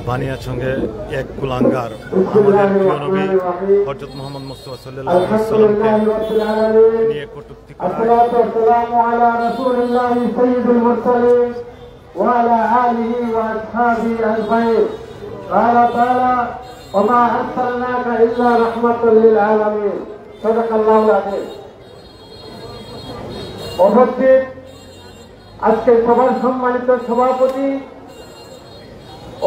বানিয়ার সঙ্গে এক কুলাঙ্গার আমাদের প্রিয় নবী হযরত মুহাম্মদ মুস্তাফা সাল্লাল্লাহু আলাইহি সাল্লামকে নিয়ে কটূক্তি করা আসসালাতু ওয়াসসালামু আলা রাসূলিল্লাহি সাইয়্যিদুল মুরসালিন ওয়া আলা আলিহি ওয়া আসহাবিহি আজমাইন ক্বালা তাআলা ওয়া মা আরসালনাকা ইল্লা রাহমাতাল লিল আলামিন সাদাকাল্লাহুল আযীম। উপস্থিত আজকে সভার সম্মানিত সভাপতি,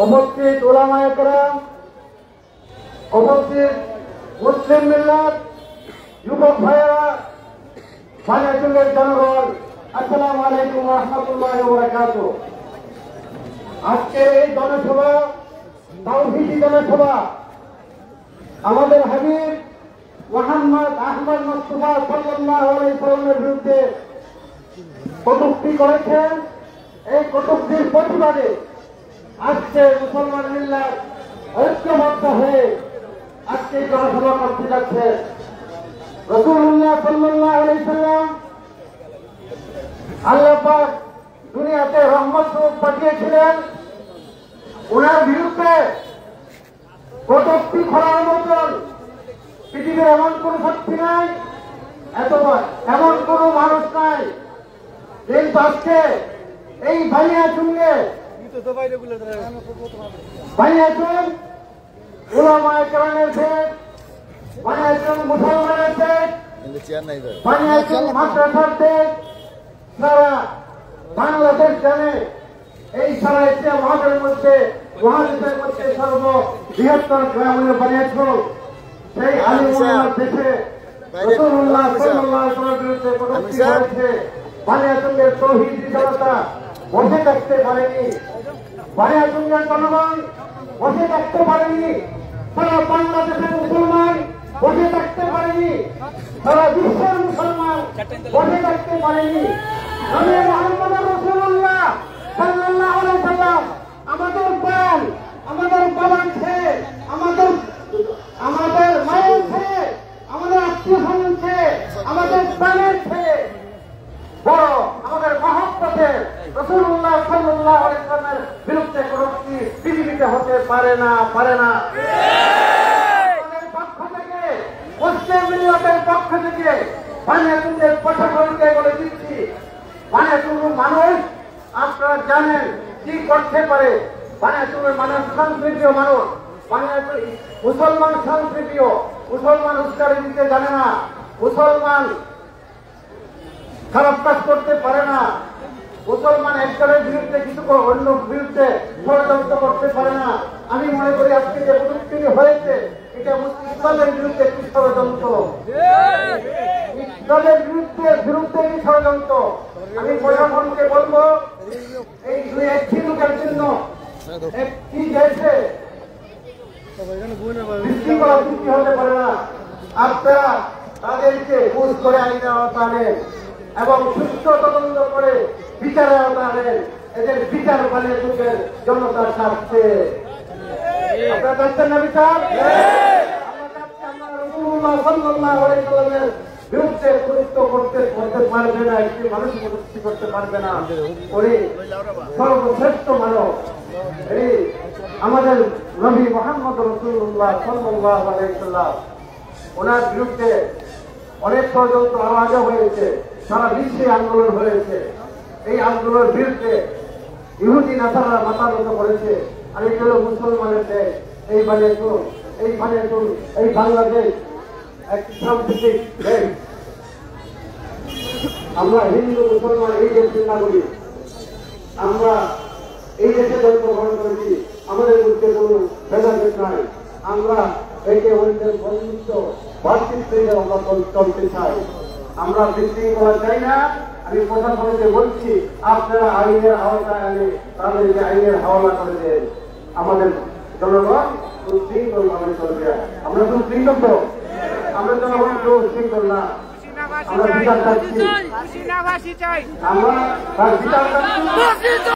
উপস্থিত উলামায়ে কেরাম, উপস্থিত মুসলিম মিল্লাত, যুবক ভাইয়েরা, বানিয়াচঙ্গের জনগণ, আসসালামু আলাইকুম ওয়া রাহমাতুল্লাহি ওয়া বারাকাতুহু। আজকের এই জনসভা তাওহীদি জনসভা আমাদের হাবিব মুহাম্মদ আহমদ মুস্তাফা সাল্লাল্লাহু আলাইহি সাল্লামের বিরুদ্ধে কটূক্তি করেছেন। এই কটূক্তির প্রতিবাদে আজকে মুসলমান মিল্লাত ঐক্যবদ্ধ হয়ে আজকে জনসভা করতে যাচ্ছে। রাসূলুল্লাহ সাল্লাল্লাহু আলাইহি সাল্লাম আল্লাহ পাক দুনিয়াতে রহমত স্বরূপ পাঠিয়েছিলেন। ওনার বিরুদ্ধে কটূক্তি করার মতন পৃথিবীর এমন কোন শক্তি নাই, এমন কোন মানুষ নাই। কিন্তু আজকে এই বানিয়াচঙ্গে বানিয়াচং উলামায়ে কেরামের দেশ, বানিয়াচং মুসলমানের দেশ, বানিয়াচং মাদ্রাসার দেশ, সারা বাংলাদেশ জানে এই সারা এশিয়া মহাদেশের মধ্যে সর্ববৃহত্তর গ্রাম হল বানিয়াচং। সেই আলিমুল্লাহর দেশে রাসূলুল্লাহ সাল্লাল্লাহু আলাইহি ওয়াসাল্লামের বিরুদ্ধে কটূক্তি হয়েছে। বানিয়াচঙ্গের তাওহীদি জনতা বসে থাকতে পারেনি, বানিয়াচঙ্গের জনগণ বসে থাকতে পারেনি, সারা বাংলাদেশের মুসলমান বসে থাকতে পারেনি, সারা বিশ্বের মুসলমান বসে থাকতে পারেনি। নবী মুহাম্মদ রাসূলুল্লাহ সাল্লাল্লাহু আলাইহি ওয়াসাল্লাম আমাদের প্রাণ, আমাদের বাবার ছেলে, আমাদের মায়ের ছেলে, আমাদের আত্মীয় স্বজন ছেলে, আমাদের প্রাণের ছেলে, বড় আমাদের মহব্বতের রাসূলুল্লাহ সাল্লাল্লাহু আলাইহি ওয়াসাল্লামের বিরুদ্ধে কটূক্তি পৃথিবীতে হতে পারে না। আমাদের পক্ষ থেকে, মুসলিম মিল্লাতের পক্ষ থেকে বানিয়াচঙ্গের প্রশাসনকে বলে দিচ্ছি, বানিয়াচঙ্গের মানুষ আপনারা জানেন কি করতে পারে। বানিয়াচঙ্গের মানুষ শান্তিপ্রিয় মানুষ, মুসলমান শান্তিপ্রিয়, মুসলমান উস্কানি দিতে জানে না, মুসলমান খারাপ কাজ করতে পারে না, মুসলমান একজনের বিরুদ্ধে কিছু অন্য বিরুদ্ধে ষড়যন্ত্র করতে পারে না। আমি মনে করি আজকে যে কটূক্তি হয়েছে এটা ইসলামের বিরুদ্ধে কি ষড়যন্ত্র, ইসলামের বিরুদ্ধে কি ষড়যন্ত্র। আমি প্রশাসনকে বলবো এই দুই একটি লোকের জন্য একটি দেশে বিশৃঙ্খলা সৃষ্টি হতে পারে না। আপনারা তাদেরকে বুঝ করে আইনের আওতায় আনেন এবং সুস্থ তদন্ত করে বিচারের আওতায় আনেন। এদের বিচার বানিয়াচঙ্গের জনতার স্বার্থে। আপনারা চাচ্ছেন না বিচার? আমরা রাসূলুল্লাহ সাল্লাল্লাহু আলাইহি ওয়াসাল্লামের বিরুদ্ধে কটূক্তি করতে পারবে না, একটি মানুষ কটূক্তি করতে পারবে না। উনি সর্বশ্রেষ্ঠ মানব, এই আমাদের নবী মুহাম্মদ রাসূলুল্লাহ সাল্লাল্লাহু আলাইহি ওয়াসাল্লাম। ওনার বিরুদ্ধে অনেক ষড়যন্ত্র আওয়াজও হয়েছে, সারা বিশ্বে আন্দোলন হয়েছে। এই আন্দোলনের বিরুদ্ধে ইহুদি নাসারারা মাথা নত করেছে। আর এই হল মুসলমানের দেশ, এই বানিয়াচং, এই বাংলাদেশ একটি সাম্প্রতিক দেশ। আমরা হিন্দু মুসলমান এই দেশের নাগরিক, আমরা এই দেশে জন্মগ্রহণ করেছি, আমাদের মধ্যে কোন ভেদাভেদ নাই। আমরা একে অন্যের বন্ধুত্ব ভাতৃত্বে আমরা চলতে চাই, আমরা বিশৃঙ্খলা চাই না। আমি প্রশাসনকে বলছি আপনারা আইনের আওতায় আনে তাদেরকে আইনের হাওলা করে দেন। আমাদের জনগণ সুশৃঙ্খল ভাবে চলবে। আমরা সুশৃঙ্খল তো, আমরা জনগণ সুশৃঙ্খল না। আমরা বিচার চাচ্ছি, আমরা বিচার চাচ্ছি।